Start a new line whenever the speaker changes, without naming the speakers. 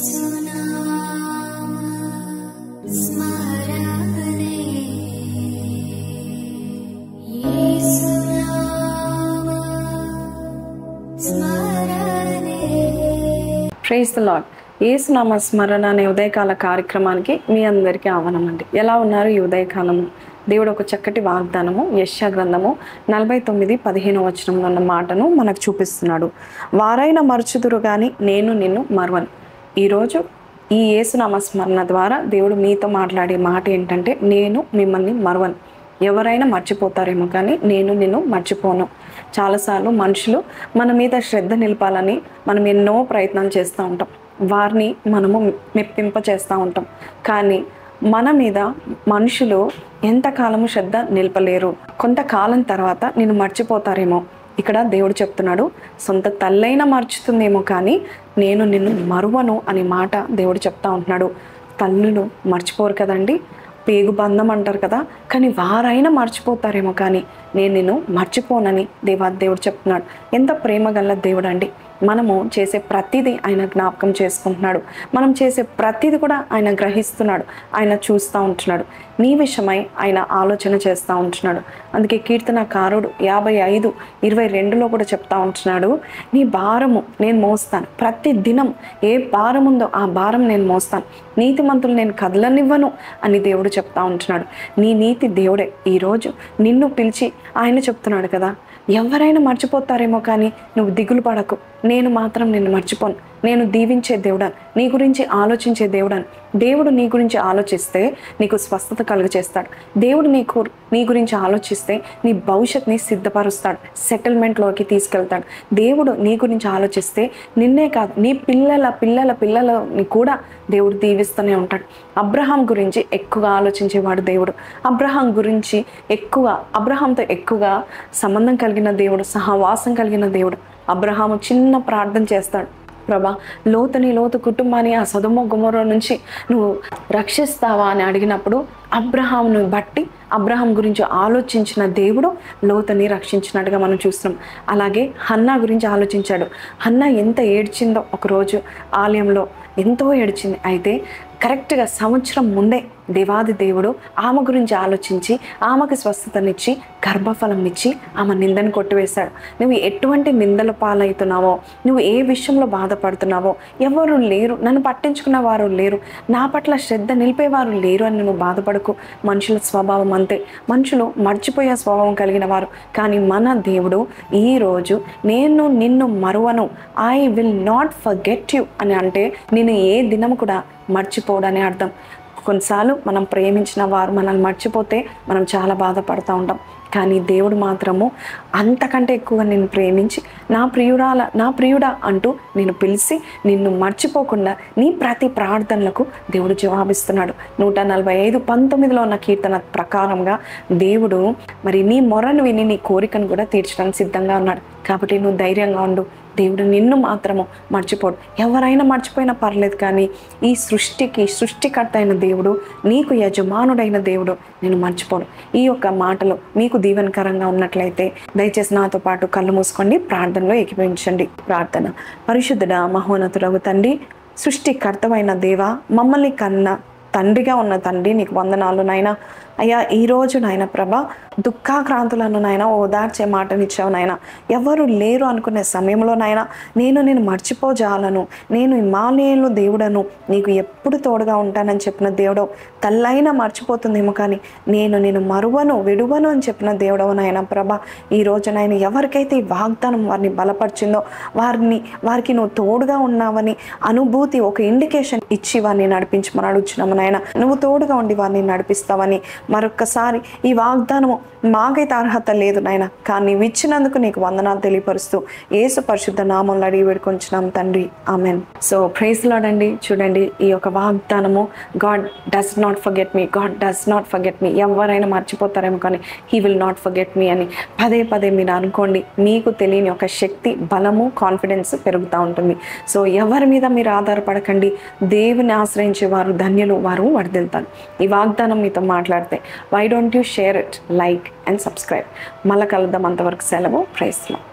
Praise the lord. యేసునామ స్మరణ అనే ఉదయకాల కార్యక్రమానికి మీ అందరికీ ఆహ్వానం అండి. ఎలా ఉన్నారు ఈ ఉదయకాలము? దేవుడు ఒక చక్కటి వాగ్దానము యెషయా గ్రంథము 49:15 ఉన్న మాటను మనకు చూపిస్తున్నాడు. వారైన మరచుదురు కానీ నేను నిన్ను మరువను. ఈరోజు ఈ యేసునామ స్మరణ ద్వారా దేవుడు మీతో మాట్లాడే మాట ఏంటంటే, నేను మిమ్మల్ని మరువను. ఎవరైనా మర్చిపోతారేమో కానీ నేను నిన్ను మర్చిపోను. చాలాసార్లు మనుషులు మన మీద శ్రద్ధ నిలపాలని మనం ఎన్నో ప్రయత్నాలు చేస్తూ ఉంటాం. వారిని మనము మెప్పింప చేస్తూ ఉంటాం. కానీ మన మీద మనుషులు ఎంతకాలము శ్రద్ధ నిలపలేరు. కొంతకాలం తర్వాత నిన్ను మర్చిపోతారేమో. ఇక్కడ దేవుడు చెప్తున్నాడు, సొంత తల్లైనా మర్చుతుందేమో కానీ నేను నిన్ను మరువను అనే మాట దేవుడు చెప్తా ఉంటున్నాడు. తల్లులు మర్చిపోరు కదండి, పేగు బంధం అంటారు కదా. కానీ వారైనా మర్చిపోతారేమో కానీ నేను నిన్ను మర్చిపోనని దేవుడు చెప్తున్నాడు. ఎంత ప్రేమ గల దేవుడు అండి. మనము చేసే ప్రతిదీ ఆయన జ్ఞాపకం చేసుకుంటున్నాడు. మనం చేసే ప్రతిదీ కూడా ఆయన గ్రహిస్తున్నాడు. ఆయన చూస్తూ ఉంటున్నాడు. నీ విషయమై ఆయన ఆలోచన చేస్తూ ఉంటున్నాడు. అందుకే కీర్తనకారుడు 55:22 కూడా చెప్తా ఉంటున్నాడు, నీ భారము నేను మోస్తాను. ప్రతి దినం ఏ భారం ఉందో ఆ భారం నేను మోస్తాను. నీతిమంతులు నేను కదలనివ్వను అని దేవుడు చెప్తా ఉంటున్నాడు. నీ నీతి దేవుడే ఈరోజు నిన్ను పిలిచి ఆయన చెప్తున్నాడు కదా, ఎవరైనా మర్చిపోతారేమో కానీ నువ్వు దిగులు పడకు, నేను మాత్రం నిన్ను మర్చిపోను. నేను దీవించే దేవుడాను, నీ గురించి ఆలోచించే దేవుడాను. దేవుడు నీ గురించి ఆలోచిస్తే నీకు స్వస్థత కలుగజేస్తాడు. దేవుడు నీ గురించి ఆలోచిస్తే నీ భవిష్యత్తుని సిద్ధపరుస్తాడు, సెటిల్మెంట్లోకి తీసుకెళ్తాడు. దేవుడు నీ గురించి ఆలోచిస్తే నిన్నే కాదు నీ పిల్లలని కూడా దేవుడు దీవిస్తూనే ఉంటాడు. అబ్రహాం గురించి ఎక్కువగా ఆలోచించేవాడు దేవుడు. అబ్రహాంతో ఎక్కువగా సంబంధం కలిగిన దేవుడు, సహవాసం కలిగిన దేవుడు. అబ్రహాము చిన్న ప్రార్థన చేస్తాడు, ప్రభా లోతు కుటుంబాన్ని ఆ సొదొమ గొమొర్రా నుంచి నువ్వు రక్షిస్తావా అని అడిగినప్పుడు అబ్రహామును బట్టి అబ్రహాం గురించి ఆలోచించిన దేవుడు లోతుని రక్షించినట్టుగా మనం చూస్తున్నాం. అలాగే హన్నా గురించి ఆలోచించాడు. హన్నా ఎంత ఏడ్చిందో, ఒకరోజు ఆలయంలో ఎంతో ఏడ్చింది. అయితే కరెక్ట్గా సంవత్సరం ముందే దేవాది దేవుడు ఆమె గురించి ఆలోచించి ఆమెకు స్వస్థతనిచ్చి గర్భఫలం ఇచ్చి ఆమె నిందను కొట్టివేశాడు. నువ్వు ఎటువంటి నిందల పాలవుతున్నావో, నువ్వు ఏ విషయంలో బాధపడుతున్నావో, ఎవరు లేరు, నన్ను పట్టించుకున్న వారు లేరు, నా పట్ల శ్రద్ధ నిలిపేవారు లేరు అని నువ్వు బాధపడకు. మనుషుల స్వభావం అంతే, మనుషులు మర్చిపోయే స్వభావం కలిగిన వారు. కానీ మన దేవుడు ఈరోజు నేను నిన్ను మరువను, I will not forget you అని అంటే నేను ఏ దినం కూడా మర్చిపోవడని అర్థం. కొన్నిసార్లు మనం ప్రేమించిన వారు మనల్ని మర్చిపోతే మనం చాలా బాధపడుతూ ఉంటాం. కానీ దేవుడు మాత్రము అంతకంటే ఎక్కువగా నిన్ను ప్రేమించి నా ప్రియుడా అంటూ నేను పిలిచి నిన్ను మర్చిపోకుండా నీ ప్రతి ప్రార్థనలకు దేవుడు జవాబిస్తున్నాడు. 145:19 ఉన్న కీర్తన ప్రకారంగా దేవుడు మరి నీ మొరను విని నీ కోరికను కూడా తీర్చడానికి సిద్ధంగా ఉన్నాడు. కాబట్టి నువ్వు ధైర్యంగా ఉండు. దేవుడు నిన్ను మాత్రము మర్చిపోడు. ఎవరైనా మర్చిపోయినా పర్లేదు, కానీ ఈ సృష్టికర్త అయిన దేవుడు, నీకు యజమానుడైన దేవుడు నేను మర్చిపోను. ఈ యొక్క మాటలు మీకు దీవెనకరంగా ఉన్నట్లయితే దయచేసి నాతో పాటు కళ్ళు మూసుకోండి, ప్రార్థనలో ఏకీభవించండి. ప్రార్థన. పరిశుద్ధుడా మహోన్నతుడగు తండ్రి, సృష్టికర్తమైన దేవా, మమ్మల్ని కన్న తండ్రిగా ఉన్న తండ్రి, నీకు వందనాలు నాయనా. అయ్యా ఈరోజు నాయన ప్రభా దుఃఖాక్రాంతులను నాయన ఓదార్చే మాటనిచ్చావు నాయన. ఎవరు లేరు అనుకునే సమయంలో నాయన నేను మర్చిపోజాలను, నేను ఇమ్మానుయేలు దేవుడను, నీకు ఎప్పుడు తోడుగా ఉంటానని చెప్పిన దేవుడవు. తల్లైనా మర్చిపోతుందేమో కానీ నేను మరువను విడువను అని చెప్పిన దేవుడవు నాయన ప్రభా. ఈరోజు నాయన ఎవరికైతే ఈ వాగ్దానం వారిని బలపరిచిందో, వారికి నువ్వు తోడుగా ఉన్నావని అనుభూతి, ఒక ఇండికేషన్ ఇచ్చి వారిని నడిపించమని అడుగుచున్నాము నాయన. నువ్వు తోడుగా ఉండి వారిని నడిపిస్తావని మరొక్కసారి ఈ వాగ్దానము మాకైతే అర్హత లేదు నాయన, కానీ నీవు ఇచ్చినందుకు నీకు వందనాలు తెలియపరుస్తూ యేసు పరిశుద్ధ నామంలో అడిగి వేడుకొంచున్నాం తండ్రి, ఆమెన్. సో ప్రైజ్ లార్డ్ అండి. చూడండి, ఈ యొక్క వాగ్దానము God does not forget me. ఎవరైనా మర్చిపోతారేమో కానీ he will not forget me అని పదే మీరు అనుకోండి. మీకు తెలియని ఒక శక్తి, బలము, కాన్ఫిడెన్స్ పెరుగుతూ ఉంటుంది. సో ఎవరి మీద మీరు ఆధారపడకండి. దేవుని ఆశ్రయించే వారు ధన్యులు, వారు వర్ధిల్లుతారు. ఈ వాగ్దానం మీతో మాట్లాడితే why don't you share it, like and subscribe. మళ్ళా కలుద్దాం. అంతవరకు సెలవు. Praise lord.